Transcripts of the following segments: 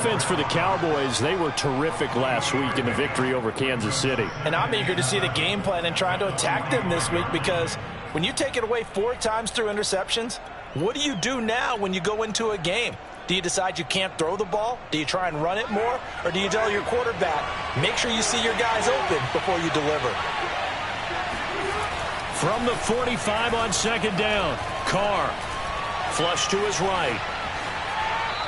offense for the Cowboys, they were terrific last week in the victory over Kansas City. And I'm eager to see the game plan and trying to attack them this week, because when you take it away 4 times through interceptions, what do you do now when you go into a game? Do you decide you can't throw the ball? Do you try and run it more? Or do you tell your quarterback, make sure you see your guys open before you deliver? From the 45 on second down, Carr. Flush to his right.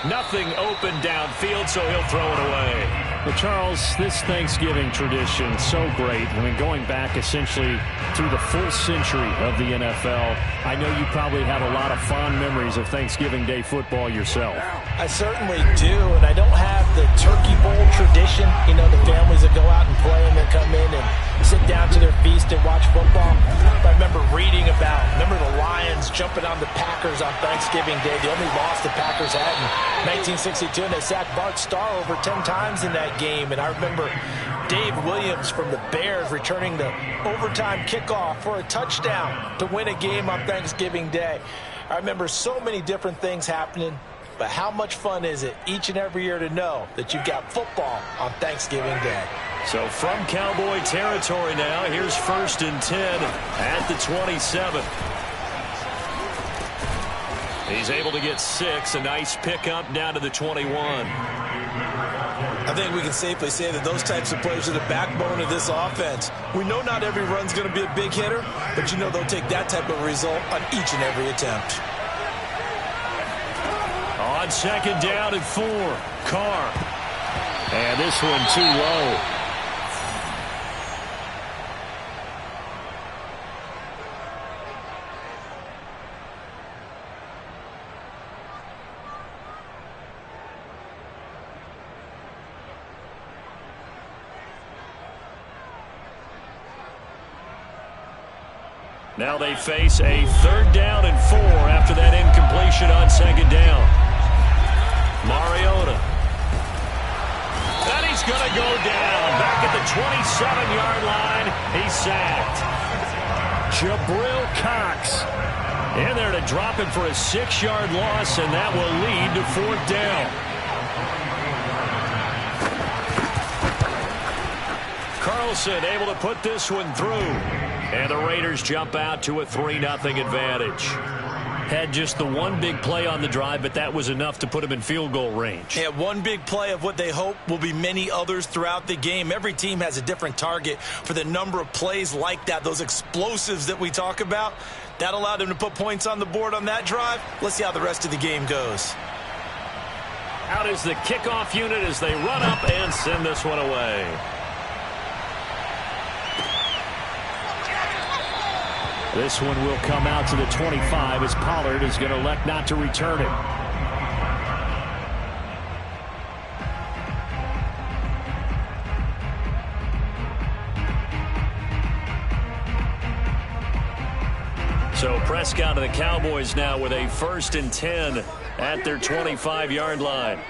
Nothing open downfield, so he'll throw it away. Well, Charles, this Thanksgiving tradition, so great. I mean, going back essentially through the full century of the NFL, I know you probably have a lot of fond memories of Thanksgiving Day football yourself. I certainly do, and I don't have the Turkey Bowl tradition. You know, the families that go out and play and then come in and sit down to their feast and watch football. But I remember reading about, the Lions jumping on the Packers on Thanksgiving Day. The only loss the Packers had in 1962, and they sacked Bart Starr over 10 times in that game. And I remember Dave Williams from the Bears returning the overtime kickoff for a touchdown to win a game on Thanksgiving Day. I remember so many different things happening, but how much fun is it each and every year to know that you've got football on Thanksgiving Day? So from Cowboy territory now, here's 1st and 10 at the 27. He's able to get 6, a nice pickup down to the 21. I think we can safely say that those types of plays are the backbone of this offense. We know not every run's going to be a big hitter, but you know they'll take that type of result on each and every attempt. On second down and 4, Carr. And this one too low. Now they face a 3rd down and 4 after that incompletion on second down. Mariota. And he's going to go down. Back at the 27-yard line. He's sacked. Jabril Cox in there to drop it for a 6-yard loss, and that will lead to 4th down. Carlson able to put this one through. And the Raiders jump out to a 3-0 advantage. Had just the one big play on the drive, but that was enough to put them in field goal range. Yeah, one big play of what they hope will be many others throughout the game. Every team has a different target for the number of plays like that, those explosives that we talk about. That allowed them to put points on the board on that drive. Let's see how the rest of the game goes. Out is the kickoff unit as they run up and send this one away. This one will come out to the 25 as Pollard is going to elect not to return it. So Prescott and the Cowboys now with a 1st and 10 at their 25-yard line.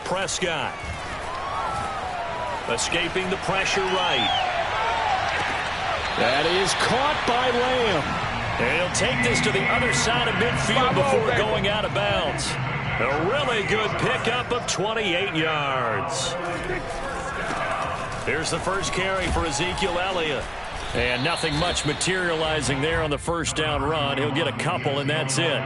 Prescott escaping the pressure right. That is caught by Lamb. And he'll take this to the other side of midfield before going out of bounds. A really good pickup of 28 yards. Here's the first carry for Ezekiel Elliott. And nothing much materializing there on the 1st down run. He'll get a couple, and that's it.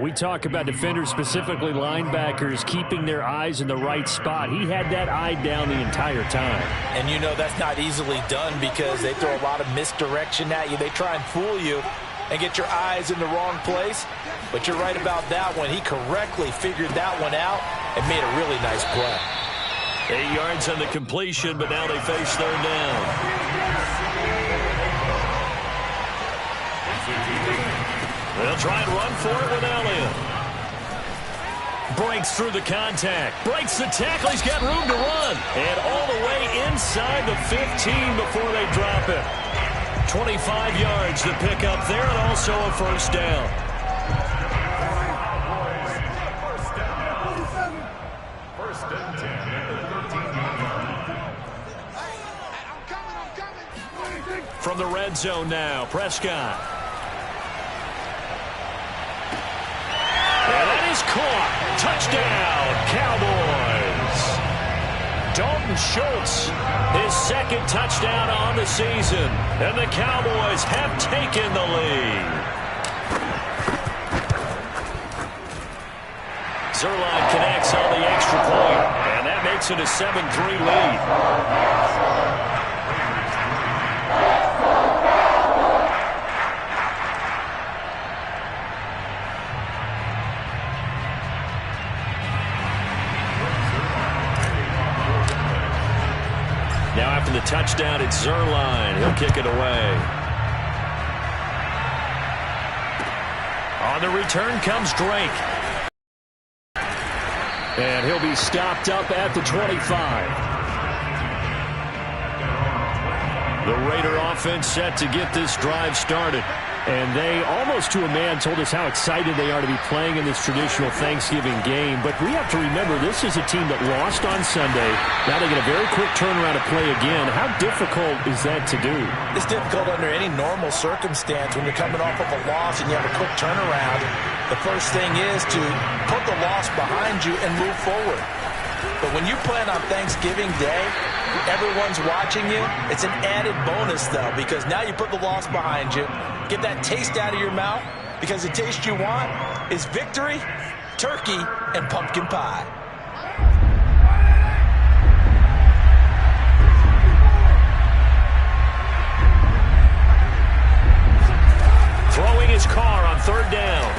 We talk about defenders, specifically linebackers, keeping their eyes in the right spot. He had that eye down the entire time. And you know that's not easily done because they throw a lot of misdirection at you. They try and fool you and get your eyes in the wrong place. But you're right about that one. He correctly figured that one out and made a really nice play. 8 yards on the completion, but now they face 3rd down. They'll try and run for it with Elliott. Breaks through the contact. Breaks the tackle. He's got room to run. And all the way inside the 15 before they drop it. 25 yards to pick up there, and also a 1st down. From the red zone now, Prescott. And that is caught. Touchdown, Cowboys. Dalton Schultz, his second touchdown on the season. And the Cowboys have taken the lead. Zerline connects on the extra point, and that makes it a 7-3 lead. Now after the touchdown, it's Zerline. He'll kick it away. On the return comes Drake. And he'll be stopped up at the 25. The Raider offense set to get this drive started. And they, almost to a man, told us how excited they are to be playing in this traditional Thanksgiving game. But we have to remember, this is a team that lost on Sunday. Now they get a very quick turnaround to play again. How difficult is that to do? It's difficult under any normal circumstance when you're coming off of a loss and you have a quick turnaround. The first thing is to put the loss behind you and move forward. But when you play on Thanksgiving Day, everyone's watching you. It's an added bonus, though, because now you put the loss behind you. Get that taste out of your mouth, because the taste you want is victory, turkey, and pumpkin pie. Throwing his car on third down.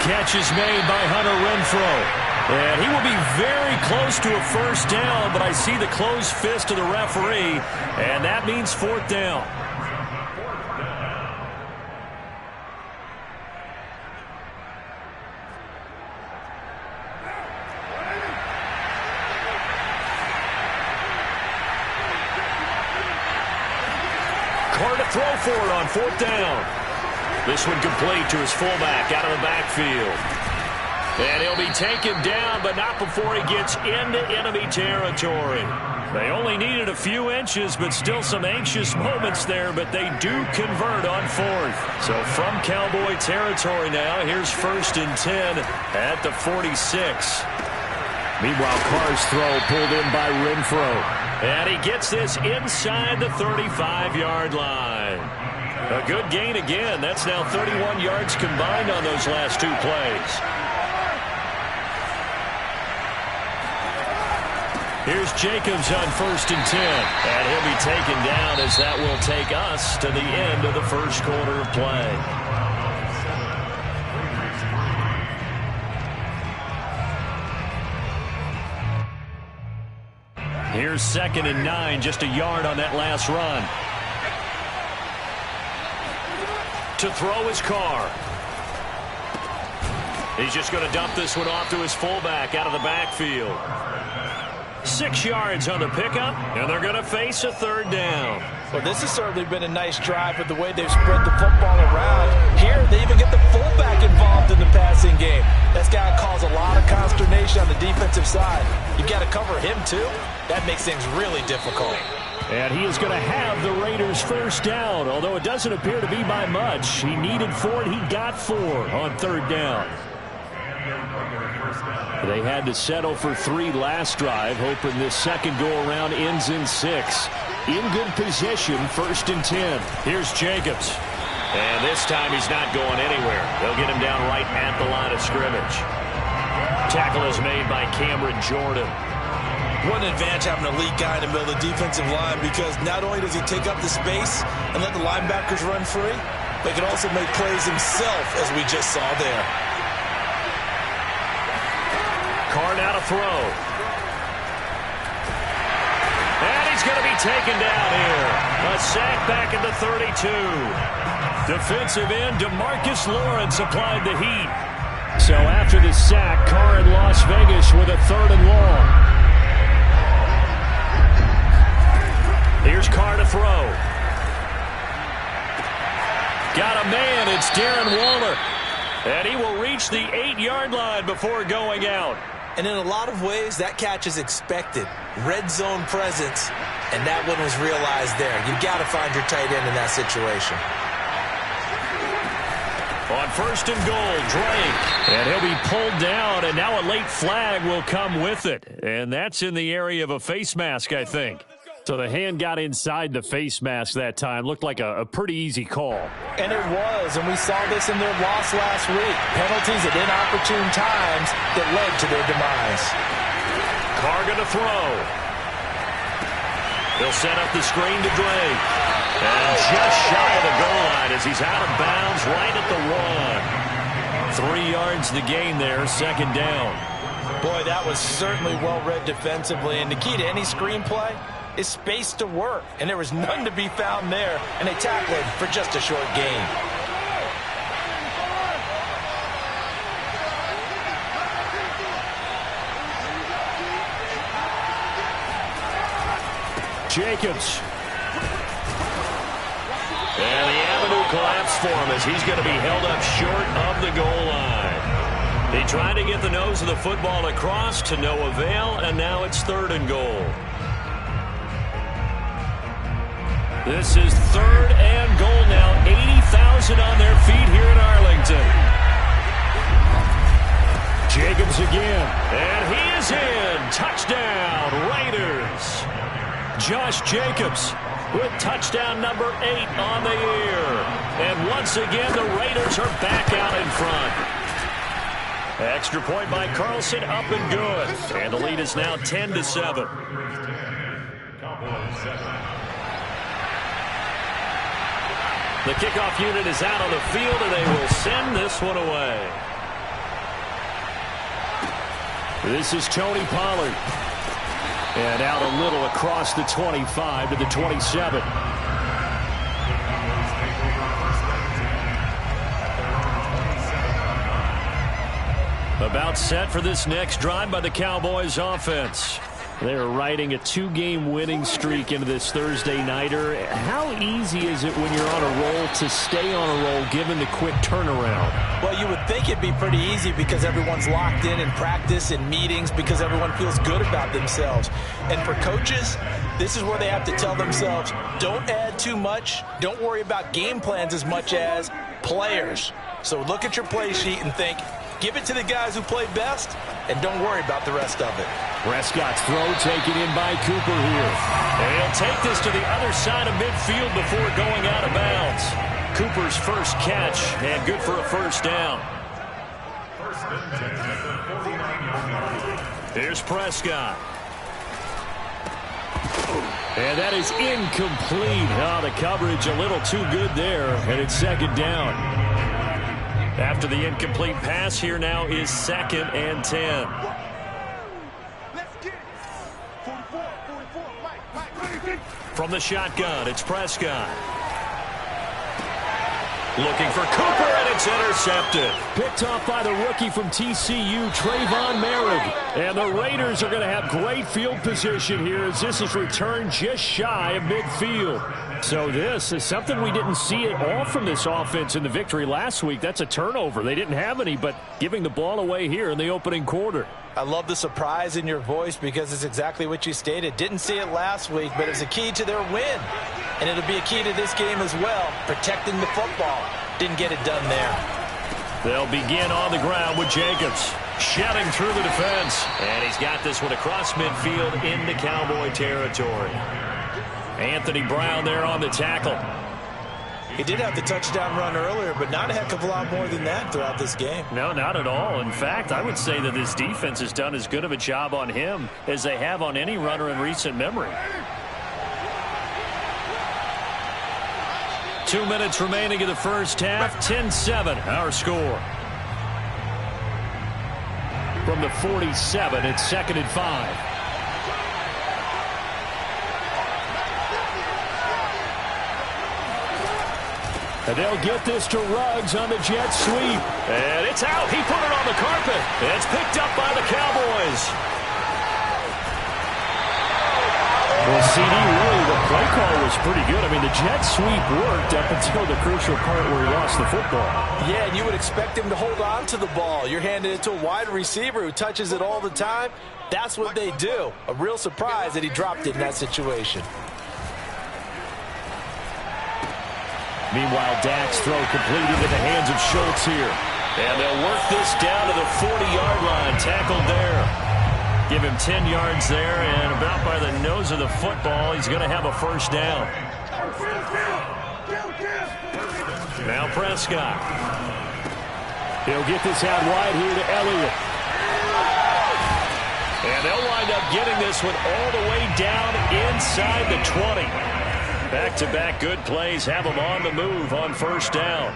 Catch is made by Hunter Renfrow. And he will be very close to a first down, but I see the closed fist of the referee, and that means fourth down. Carr to throw for it on fourth down. This one complete to his fullback out of the backfield. And he'll be taken down, but not before he gets into enemy territory. They only needed a few inches, but still some anxious moments there, but they do convert on fourth. So from Cowboy territory now, here's 1st and 10 at the 46. Meanwhile, Carr's throw pulled in by Renfrow. And he gets this inside the 35-yard line. A good gain again. That's now 31 yards combined on those last two plays. Here's Jacobs on 1st and 10. And he'll be taken down as that will take us to the end of the first quarter of play. Here's 2nd and 9, just a yard on that last run. To throw his Carr. He's just going to dump this one off to his fullback out of the backfield. 6 yards on the pickup, and they're going to face a third down. Well, this has certainly been a nice drive with the way they've spread the football around. Here, they even get the fullback involved in the passing game. That's got to cause a lot of consternation on the defensive side. You've got to cover him, too. That makes things really difficult. And he is going to have the Raiders' first down, although it doesn't appear to be by much. He needed 4, and he got 4 on third down. They had to settle for 3 last drive, hoping this second go-around ends in 6. In good position, 1st and 10. Here's Jacobs. And this time he's not going anywhere. They'll get him down right at the line of scrimmage. Tackle is made by Cameron Jordan. What an advantage having an elite guy in the middle of the defensive line, because not only does he take up the space and let the linebackers run free, but he can also make plays himself, as we just saw there. Carr now to throw. And he's going to be taken down here. A sack back at the 32. Defensive end DeMarcus Lawrence applied the heat. So after the sack, Carr in Las Vegas with a 3rd and long. Here's Carr to throw. Got a man. It's Darren Waller. And he will reach the 8-yard line before going out. And in a lot of ways, that catch is expected. Red zone presence, and that one was realized there. You've got to find your tight end in that situation. On first and goal, Drake. And he'll be pulled down, and now a late flag will come with it. And that's in the area of a face mask, I think. So the hand got inside the face mask that time. Looked like a pretty easy call. And it was, and we saw this in their loss last week. Penalties at inopportune times that led to their demise. Carr going to throw. He'll set up the screen to Drake. And just shy of the goal line as he's out of bounds right at the 1. 3 yards to gain there, second down. Boy, that was certainly well-read defensively. And the key to any screenplay is space to work. And there was none to be found there. And they tackled him for just a short gain. Jacobs. And the avenue collapsed for him as he's going to be held up short of the goal line. He tried to get the nose of the football across to no avail, and now it's 3rd and goal. This is 3rd and goal now. 80,000 on their feet here in Arlington. Jacobs again. And he is in. Touchdown, Raiders. Josh Jacobs with touchdown number 8 on the year. And once again, the Raiders are back out in front. Extra point by Carlson, up and good. And the lead is now 10-7. The kickoff unit is out on the field, and they will send this one away. This is Tony Pollard. And out a little across the 25 to the 27. About set for this next drive by the Cowboys offense. They're riding a 2-game winning streak into this Thursday nighter. How easy is it when you're on a roll to stay on a roll given the quick turnaround? Well, you would think it'd be pretty easy because everyone's locked in practice and meetings because everyone feels good about themselves. And for coaches, this is where they have to tell themselves, don't add too much. Don't worry about game plans as much as players. So look at your play sheet and think, give it to the guys who play best, and don't worry about the rest of it. Prescott's throw taken in by Cooper here. And he'll take this to the other side of midfield before going out of bounds. Cooper's first catch, and good for a first down. Here's Prescott. And that is incomplete. Oh, the coverage a little too good there, and it's second down. After the incomplete pass, here now is 2nd and 10. From the shotgun, it's Prescott. Looking for Cooper, and it's intercepted. Picked off by the rookie from TCU, Trayvon Merrick. And the Raiders are going to have great field position here as this is returned just shy of midfield. So this is something we didn't see at all from this offense in the victory last week. That's a turnover. They didn't have any, but giving the ball away here in the opening quarter. I love the surprise in your voice because it's exactly what you stated. Didn't see it last week, but it's a key to their win. And it'll be a key to this game as well, protecting the football. Didn't get it done there. They'll begin on the ground with Jacobs. Shedding through the defense. And he's got this one across midfield into Cowboy territory. Anthony Brown there on the tackle. He did have the touchdown run earlier, but not a heck of a lot more than that throughout this game. No, not at all. In fact, I would say that this defense has done as good of a job on him as they have on any runner in recent memory. 2 minutes remaining in the first half. 10-7, our score. From the 47, it's 2nd and 5. And they'll get this to Ruggs on the jet sweep. And it's out. He put it on the carpet. It's picked up by the Cowboys. Well, CD, really, the play call was pretty good. I mean, the jet sweep worked up until the crucial part where he lost the football. Yeah, and you would expect him to hold on to the ball. You're handing it to a wide receiver who touches it all the time. That's what they do. A real surprise that he dropped it in that situation. Meanwhile, Dak's throw complete into the hands of Schultz here. And they'll work this down to the 40-yard line. Tackled there. Give him 10 yards there, and about by the nose of the football, he's going to have a first down. Now Prescott. He'll get this out wide here to Elliott. And they'll wind up getting this one all the way down inside the 20. Back-to-back good plays have them on the move on first down.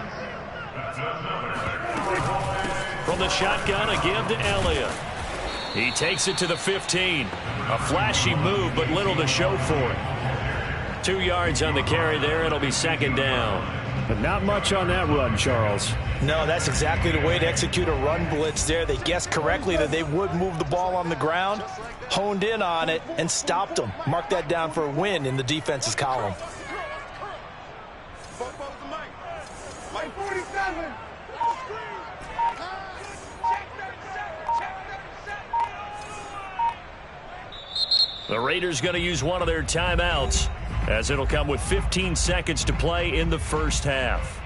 From the shotgun, a give to Elliott. He takes it to the 15. A flashy move, but little to show for it. 2 yards on the carry there. It'll be second down. But not much on that run, Charles. No, that's exactly the way to execute a run blitz there. They guessed correctly that they would move the ball on the ground, honed in on it, and stopped them. Mark that down for a win in the defense's column. The Raiders going to use one of their timeouts, as it'll come with 15 seconds to play in the first half.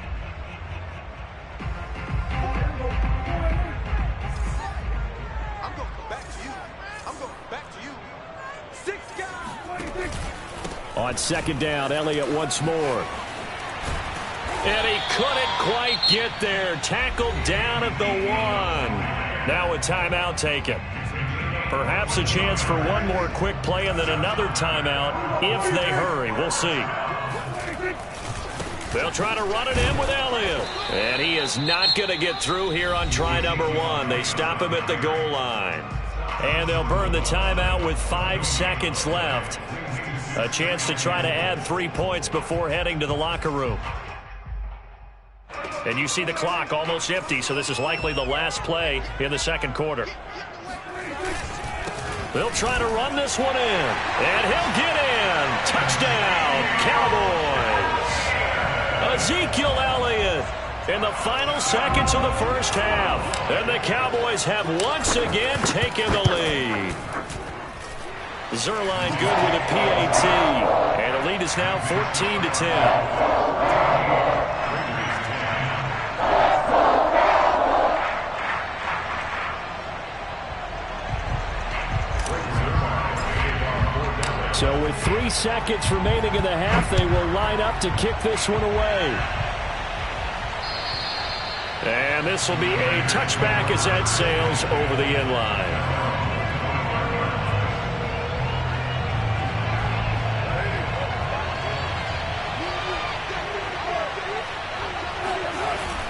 On second down, Elliott once more. And he couldn't quite get there. Tackled down at the 1. Now a timeout taken. Perhaps a chance for one more quick play and then another timeout if they hurry. We'll see. They'll try to run it in with Elliott. And he is not going to get through here on try number 1. They stop him at the goal line. And they'll burn the timeout with 5 seconds left. A chance to try to add 3 points before heading to the locker room. And you see the clock almost empty, so this is likely the last play in the second quarter. They'll try to run this one in. And he'll get in. Touchdown, Cowboys. Ezekiel Elliott in the final seconds of the first half. And the Cowboys have once again taken the lead. Zerline good with a PAT. And the lead is now 14-10. So with 3 seconds remaining in the half, they will line up to kick this one away. And this will be a touchback as that sails over the end line.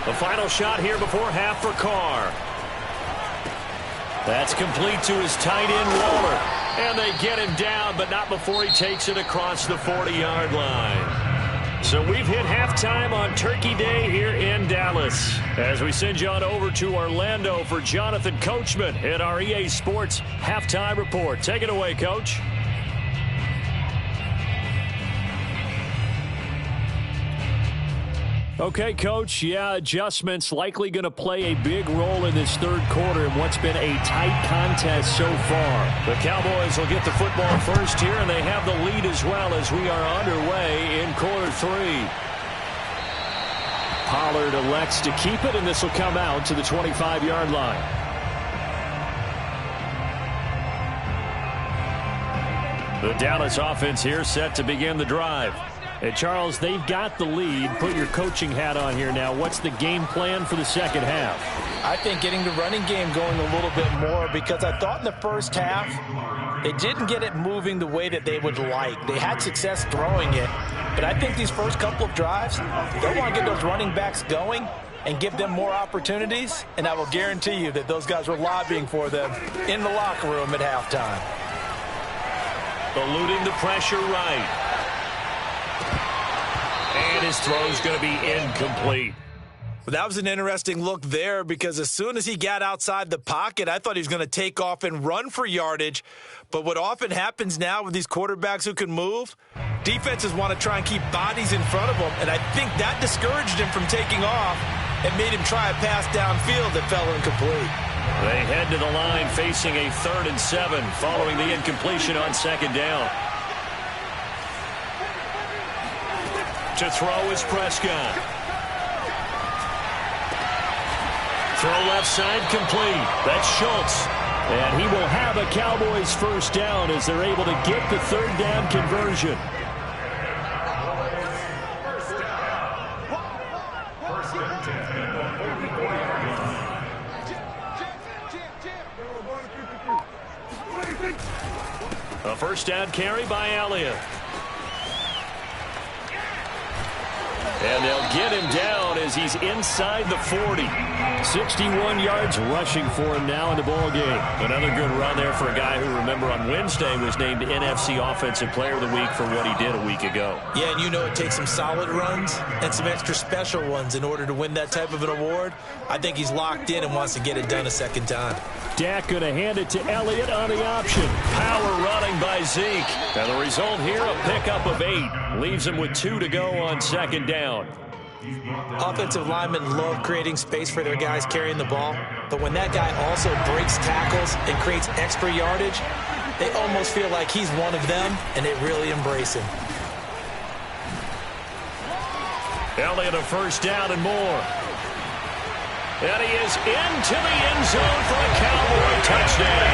The final shot here before half for Carr. That's complete to his tight end, Waller. And they get him down, but not before he takes it across the 40-yard line. So we've hit halftime on Turkey Day here in Dallas. As we send you on over to Orlando for Jonathan Coachman at our EA Sports Halftime Report. Take it away, Coach. Okay, Coach, yeah, adjustments likely going to play a big role in this third quarter in what's been a tight contest so far. The Cowboys will get the football first here, and they have the lead as well as we are underway in quarter 3. Pollard elects to keep it, and this will come out to the 25-yard line. The Dallas offense here set to begin the drive. And Charles, they've got the lead. Put your coaching hat on here now. What's the game plan for the second half? I think getting the running game going a little bit more, because I thought in the first half they didn't get it moving the way that they would like. They had success throwing it, but I think these first couple of drives, they'll want to get those running backs going and give them more opportunities, and I will guarantee you that those guys were lobbying for them in the locker room at halftime. Eluding the pressure right. And his throw's going to be incomplete. Well, that was an interesting look there, because as soon as he got outside the pocket, I thought he was going to take off and run for yardage. But what often happens now with these quarterbacks who can move, defenses want to try and keep bodies in front of them, and I think that discouraged him from taking off and made him try a pass downfield that fell incomplete. They head to the line facing a 3rd and 7 following the incompletion on second down. To throw is Prescott. Throw left side complete. That's Schultz. And he will have a Cowboys first down as they're able to get the third down conversion. A first down carry by Elliott. And they'll get him down as he's inside the 40. 61 yards rushing for him now in the ball game. Another good run there for a guy who, remember, on Wednesday was named NFC Offensive Player of the Week for what he did a week ago. Yeah, and you know it takes some solid runs and some extra special ones in order to win that type of an award. I think he's locked in and wants to get it done a second time. Dak going to hand it to Elliott on the option. Power running by Zeke. And the result here, a pickup of 8. Leaves him with 2 to go on second down. Offensive linemen love creating space for their guys carrying the ball, but when that guy also breaks tackles and creates extra yardage, they almost feel like he's one of them, and they really embrace him. Elliott a first down and more. And he is into the end zone for a Cowboy touchdown.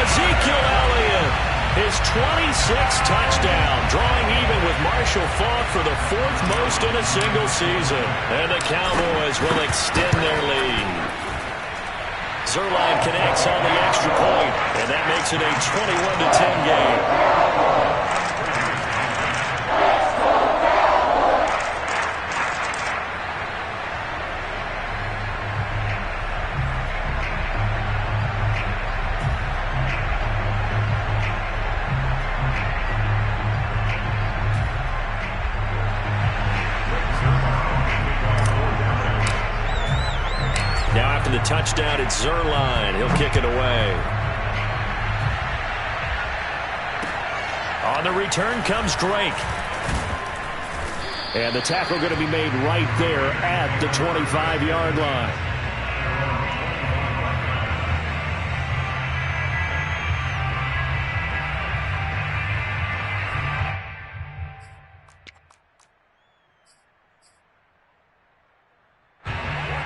Ezekiel Elliott, his 26th touchdown, drawing even with Marshall Faulk for the 4th most in a single season. And the Cowboys will extend their lead. Zuerlein connects on the extra point, and that makes it a 21-10 game. The touchdown, it's Zuerlein. He'll kick it away. On the return comes Drake. And the tackle going to be made right there at the 25-yard line.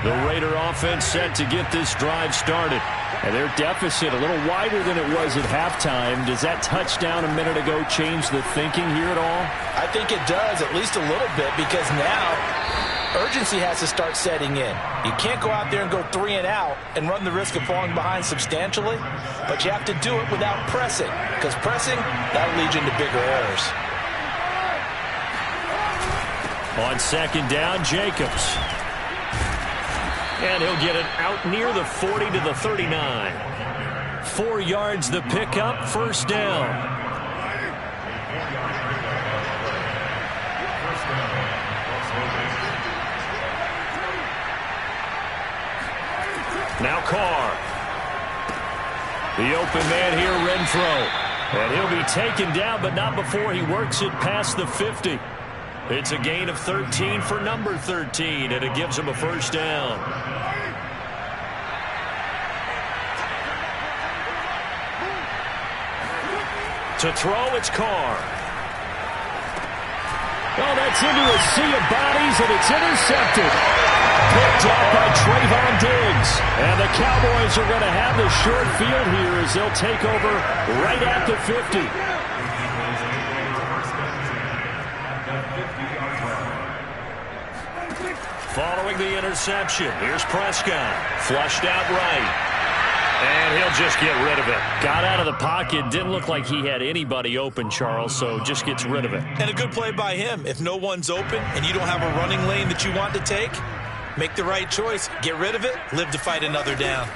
The Raider offense set to get this drive started. And their deficit a little wider than it was at halftime. Does that touchdown a minute ago change the thinking here at all? I think it does, at least a little bit, because now urgency has to start setting in. You can't go out there and go 3 and out and run the risk of falling behind substantially, but you have to do it without pressing, because pressing, that'll lead you into bigger errors. On second down, Jacobs. And he'll get it out near the 40 to the 39. 4 yards the pickup, first down. Now Carr. The open man here, Renfro. And he'll be taken down, but not before he works it past the 50. It's a gain of 13 for number 13, and it gives him a first down. To throw, it's Carr. Oh, that's into a sea of bodies, and it's intercepted. Picked up by Trayvon Diggs. And the Cowboys are going to have the short field here as they'll take over right at the 50. Following the interception, here's Prescott. Flushed out right. And he'll just get rid of it. Got out of the pocket. Didn't look like he had anybody open, Charles, so just gets rid of it. And a good play by him. If no one's open and you don't have a running lane that you want to take, make the right choice. Get rid of it. Live to fight another down.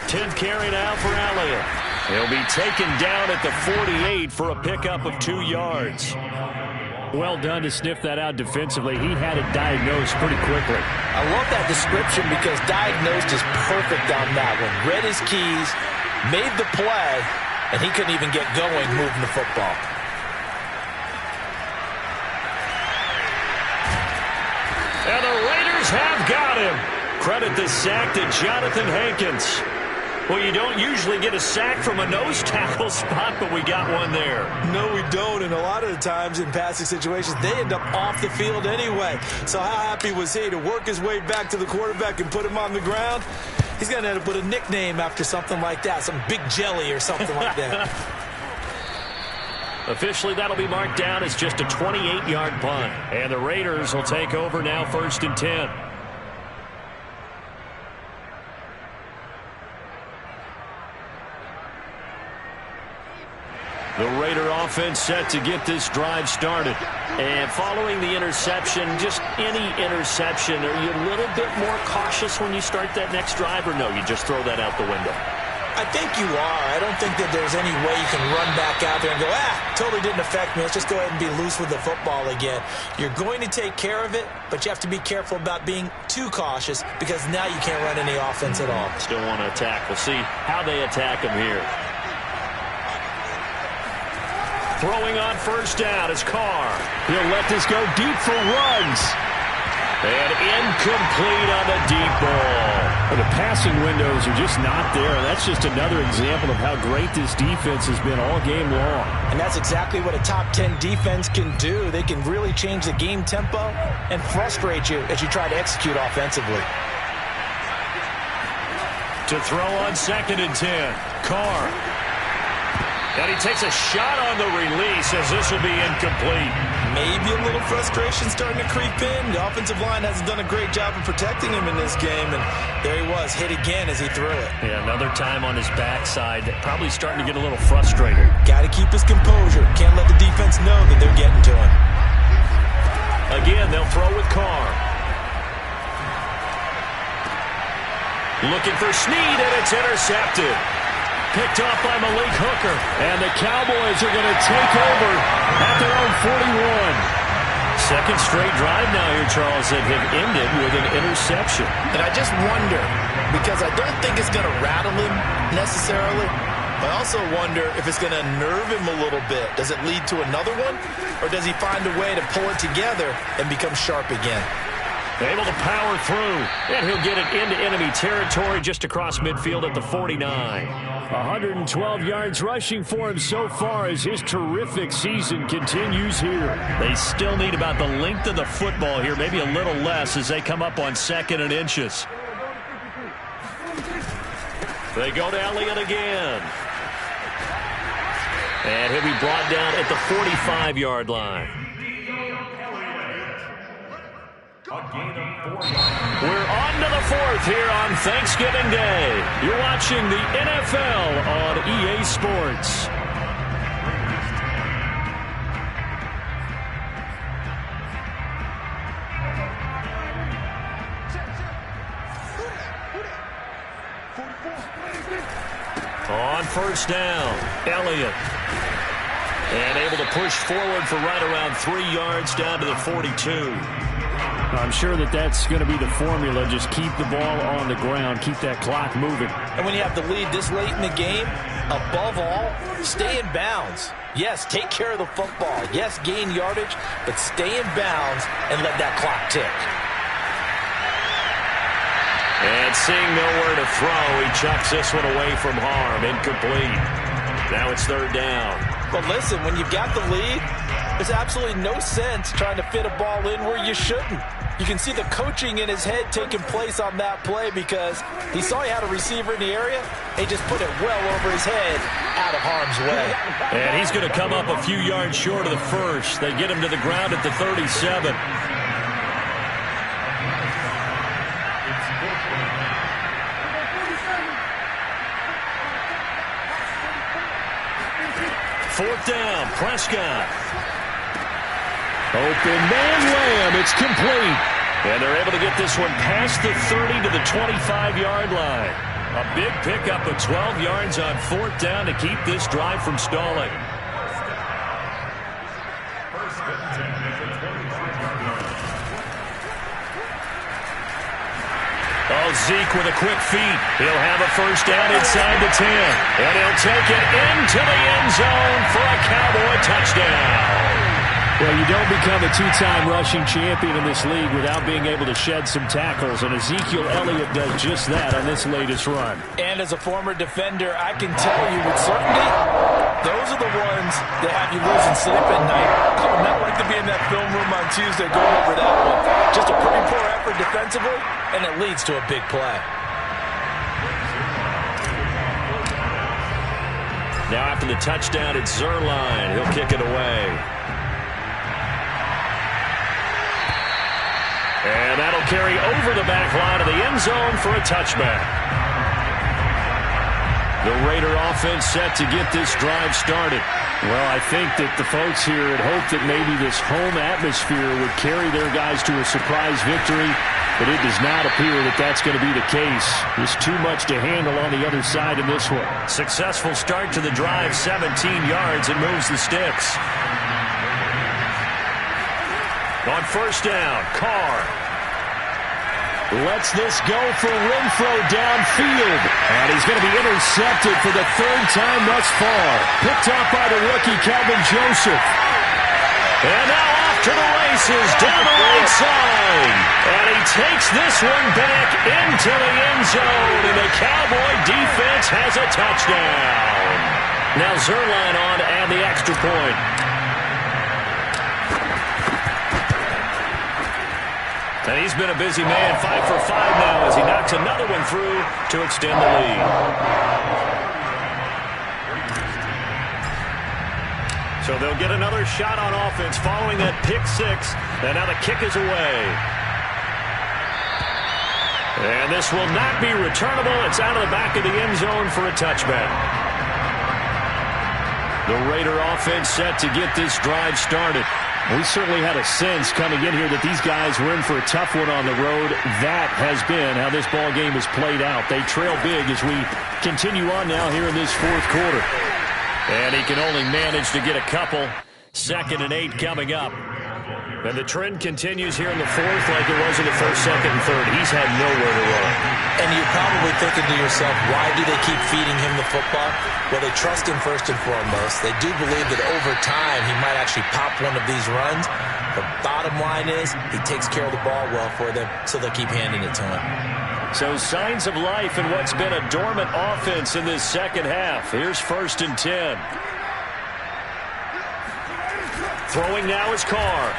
10th carry now for Elliott. He'll be taken down at the 48 for a pickup of 2 yards. Well done to sniff that out defensively. He had it diagnosed pretty quickly. I love that description because diagnosed is perfect on that one. Read his keys, made the play, and he couldn't even get going moving the football. And the Raiders have got him. Credit the sack to Jonathan Hankins. Well, you don't usually get a sack from a nose tackle spot, but we got one there. No, we don't, and a lot of the times in passing situations, they end up off the field anyway. So how happy was he to work his way back to the quarterback and put him on the ground? He's going to end up with a nickname after something like that, some Big Jelly or something like that. Officially, that'll be marked down as just a 28-yard punt. And the Raiders will take over now, 1st and 10. The Raider offense set to get this drive started. And following the interception, just any interception, are you a little bit more cautious when you start that next drive, or no, you just throw that out the window? I think you are. I don't think that there's any way you can run back out there and go, totally didn't affect me. Let's just go ahead and be loose with the football again. You're going to take care of it, but you have to be careful about being too cautious because now you can't run any offense at all. Still want to attack. We'll see how they attack him here. Throwing on 1st down is Carr. He'll let this go deep for Ruggs. And incomplete on the deep ball. Well, the passing windows are just not there. And that's just another example of how great this defense has been all game long. And that's exactly what a top 10 defense can do. They can really change the game tempo and frustrate you as you try to execute offensively. To throw on 2nd and 10. Carr. And he takes a shot on the release as this will be incomplete. Maybe a little frustration starting to creep in. The offensive line hasn't done a great job of protecting him in this game. And there he was, hit again as he threw it. Yeah, another time on his backside. Probably starting to get a little frustrated. Got to keep his composure. Can't let the defense know that they're getting to him. Again, they'll throw with Carr. Looking for Snead, and it's intercepted. Picked off by Malik Hooker. And the Cowboys are going to take over at their own 41. Second straight drive now here, Charles, that have ended with an interception. And I just wonder, because I don't think it's going to rattle him necessarily, but I also wonder if it's going to nerve him a little bit. Does it lead to another one? Or does he find a way to pull it together and become sharp again? Able to power through, and he'll get it into enemy territory just across midfield at the 49. 112 yards rushing for him so far as his terrific season continues here. They still need about the length of the football here, maybe a little less as they come up on 2nd and inches. They go to Elliott again. And he'll be brought down at the 45-yard line. We're on to the 4th here on Thanksgiving Day. You're watching the NFL on EA Sports. On 1st down, Elliott. And able to push forward for right around 3 yards down to the 42. I'm sure that that's going to be the formula. Just keep the ball on the ground. Keep that clock moving. And when you have the lead this late in the game, above all, stay in bounds. Yes, take care of the football. Yes, gain yardage, but stay in bounds and let that clock tick. And seeing nowhere to throw, he chucks this one away from harm. Incomplete. Now it's 3rd down. But listen, when you've got the lead, there's absolutely no sense trying to fit a ball in where you shouldn't. You can see the coaching in his head taking place on that play because he saw he had a receiver in the area. He just put it well over his head out of harm's way. And he's going to come up a few yards short of the first. They get him to the ground at the 37. Fourth down, Prescott. Open man, Lamb. It's complete. And they're able to get this one past the 30 to the 25-yard line. A big pickup of 12 yards on 4th down to keep this drive from stalling. Oh, Zeke with a quick feed. He'll have a 1st down inside the 10. And he'll take it into the end zone for a Cowboy touchdown. Well, you don't become a two-time rushing champion in this league without being able to shed some tackles, and Ezekiel Elliott does just that on this latest run. And as a former defender, I can tell you with certainty, those are the ones that have you losing sleep at night. I would not like to be in that film room on Tuesday going over that one. Just a pretty poor effort defensively, and it leads to a big play. Now after the touchdown, it's Zerline. He'll kick it away. And that'll carry over the back line of the end zone for a touchback. The Raider offense set to get this drive started. Well, I think that the folks here had hoped that maybe this home atmosphere would carry their guys to a surprise victory, but it does not appear that that's going to be the case. There's too much to handle on the other side in this one. Successful start to the drive, 17 yards, and moves the sticks. On first down, Carr lets this go for Renfro downfield. And he's going to be intercepted for the third time thus far. Picked off by the rookie, Calvin Joseph. And now off to the races, down the right side. And he takes this one back into the end zone. And the Cowboy defense has a touchdown. Now Zerline on to add the extra point. And he's been a busy man, 5 for 5 now as he knocks another one through to extend the lead. So they'll get another shot on offense following that pick six. And now the kick is away. And this will not be returnable. It's out of the back of the end zone for a touchback. The Raider offense set to get this drive started. We certainly had a sense coming in here that these guys were in for a tough one on the road. That has been how this ball game has played out. They trail big as we continue on now here in this fourth quarter. And he can only manage to get a couple. 2nd and 8 coming up. And the trend continues here in the fourth like it was in the first, second, and third. He's had nowhere to run. And you're probably thinking to yourself, why do they keep feeding him the football? Well, they trust him first and foremost. They do believe that over time he might actually pop one of these runs. The bottom line is he takes care of the ball well for them, so they'll keep handing it to him. So signs of life in what's been a dormant offense in this second half. Here's 1st and 10. Throwing now is Carr.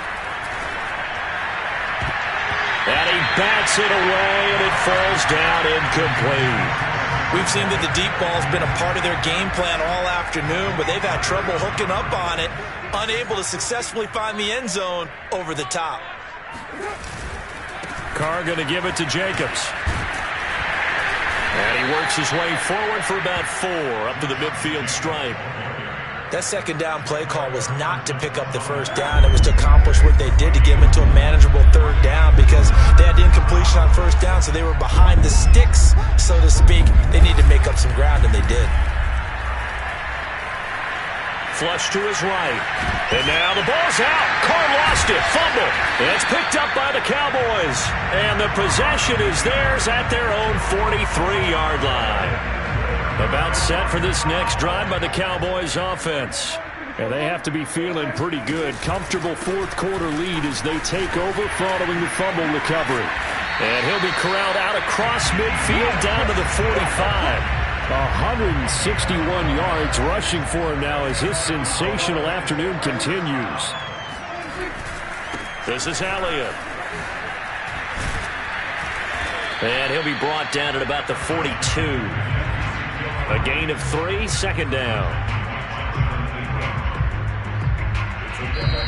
And he bats it away, and it falls down incomplete. We've seen that the deep ball's been a part of their game plan all afternoon, but they've had trouble hooking up on it, unable to successfully find the end zone over the top. Carr going to give it to Jacobs. And he works his way forward for about 4 up to the midfield stripe. That second down play call was not to pick up the first down. It was to accomplish what they did to get them into a manageable third down because they had the incompletion on first down, so they were behind the sticks, so to speak. They need to make up some ground, and they did. Flush to his right. And now the ball's out. Carr lost it. Fumble. And it's picked up by the Cowboys. And the possession is theirs at their own 43-yard line. About set for this next drive by the Cowboys offense. And they have to be feeling pretty good. Comfortable fourth quarter lead as they take over following the fumble recovery. And he'll be corralled out across midfield down to the 45. 161 yards rushing for him now as his sensational afternoon continues. This is Elliott. And he'll be brought down at about the 42. A gain of 3, 2nd down.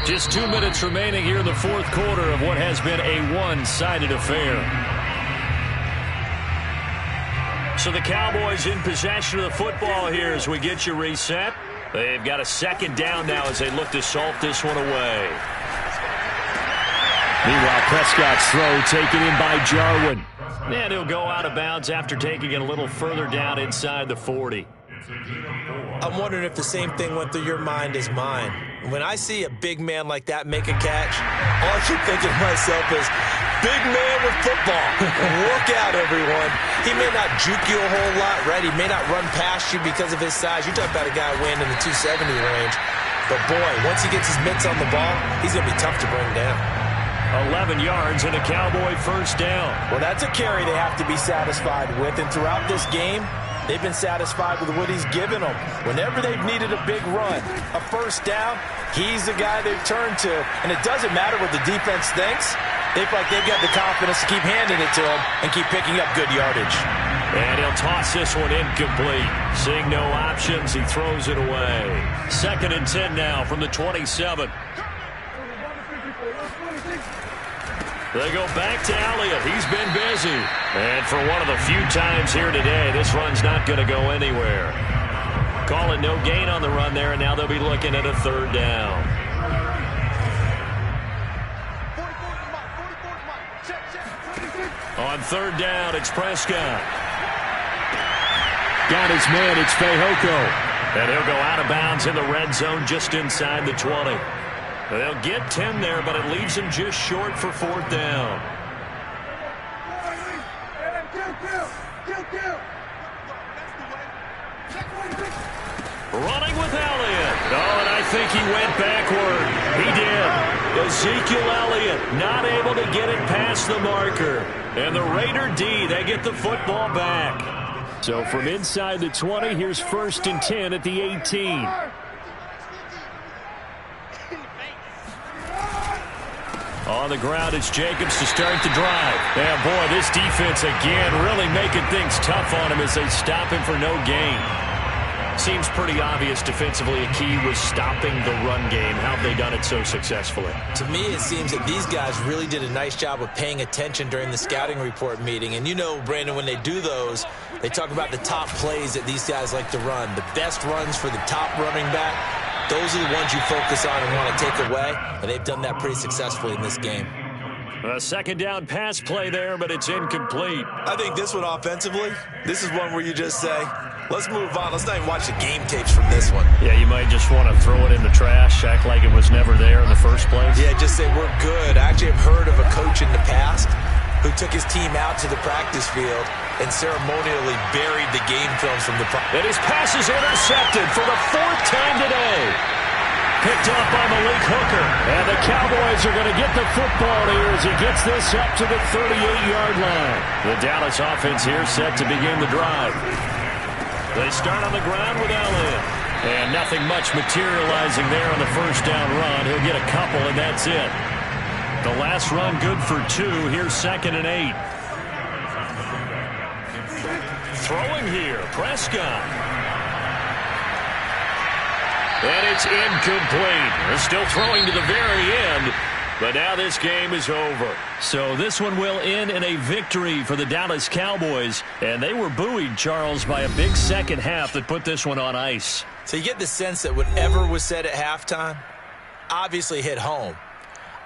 Just 2 minutes remaining here in the fourth quarter of what has been a one-sided affair. So the Cowboys in possession of the football here as we get you reset. They've got a 2nd down now as they look to salt this one away. Meanwhile, Prescott's throw taken in by Jarwin. And he'll go out of bounds after taking it a little further down inside the 40. I'm wondering if the same thing went through your mind as mine. When I see a big man like that make a catch, all I keep thinking to myself is, big man with football. Look out, everyone. He may not juke you a whole lot, right? He may not run past you because of his size. You're talking about a guy weighing in the 270 range. But, boy, once he gets his mitts on the ball, he's going to be tough to bring down. 11 yards and a Cowboy first down. Well, that's a carry they have to be satisfied with. And throughout this game, they've been satisfied with what he's given them. Whenever they've needed a big run, a first down, he's the guy they've turned to. And it doesn't matter what the defense thinks. They feel like they've got the confidence to keep handing it to him and keep picking up good yardage. And he'll toss this one incomplete. Seeing no options, he throws it away. 2nd and 10 now from the 27. They go back to Elliott. He's been busy. And for one of the few times here today, this run's not going to go anywhere. Calling no gain on the run there, and now they'll be looking at a 3rd down. On 3rd down, it's Prescott. Got his man, it's Fehoko. And he'll go out of bounds in the red zone just inside the 20. They'll get 10 there, but it leaves him just short for 4th down. Running with Elliott. Oh, and I think he went backward. He did. Ezekiel Elliott not able to get it past the marker. And the Raider D, they get the football back. So from inside the 20, here's 1st and 10 at the 18. On the ground, it's Jacobs to start the drive. And, boy, this defense again really making things tough on him as they stop him for no gain. Seems pretty obvious defensively a key was stopping the run game. How have they done it so successfully? To me, it seems that these guys really did a nice job of paying attention during the scouting report meeting. And you know, Brandon, when they do those, they talk about the top plays that these guys like to run. The best runs for the top running back, those are the ones you focus on and want to take away. And they've done that pretty successfully in this game. A 2nd down pass play there, but it's incomplete. I think this one offensively, this is one where you just say, let's move on. Let's not even watch the game tapes from this one. Yeah, you might just want to throw it in the trash, act like it was never there in the first place. Yeah, just say we're good. I actually have heard of a coach in the past who took his team out to the practice field and ceremonially buried the game films from the And his pass is intercepted for the 4th time today. Picked up by Malik Hooker. And the Cowboys are going to get the football here as he gets this up to the 38-yard line. The Dallas offense here set to begin the drive. They start on the ground with Elliott. And nothing much materializing there on the first down run. He'll get a couple, and that's it. The last run good for 2. Here's 2nd and 8. Throwing here, Prescott. And it's incomplete. They're still throwing to the very end. But now this game is over. So this one will end in a victory for the Dallas Cowboys. And they were buoyed, Charles, by a big second half that put this one on ice. So you get the sense that whatever was said at halftime obviously hit home.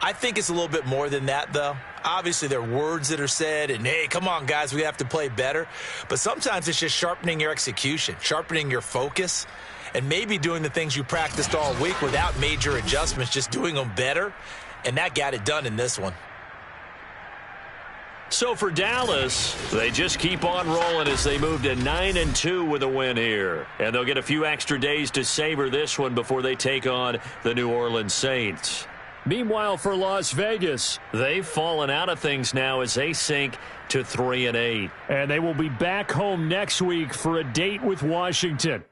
I think it's a little bit more than that, though. Obviously, there are words that are said, and, hey, come on, guys, we have to play better. But sometimes it's just sharpening your execution, sharpening your focus, and maybe doing the things you practiced all week without major adjustments, just doing them better. And that got it done in this one. So for Dallas, they just keep on rolling as they move to 9-2 with a win here. And they'll get a few extra days to savor this one before they take on the New Orleans Saints. Meanwhile, for Las Vegas, they've fallen out of things now as they sink to 3-8. And they will be back home next week for a date with Washington.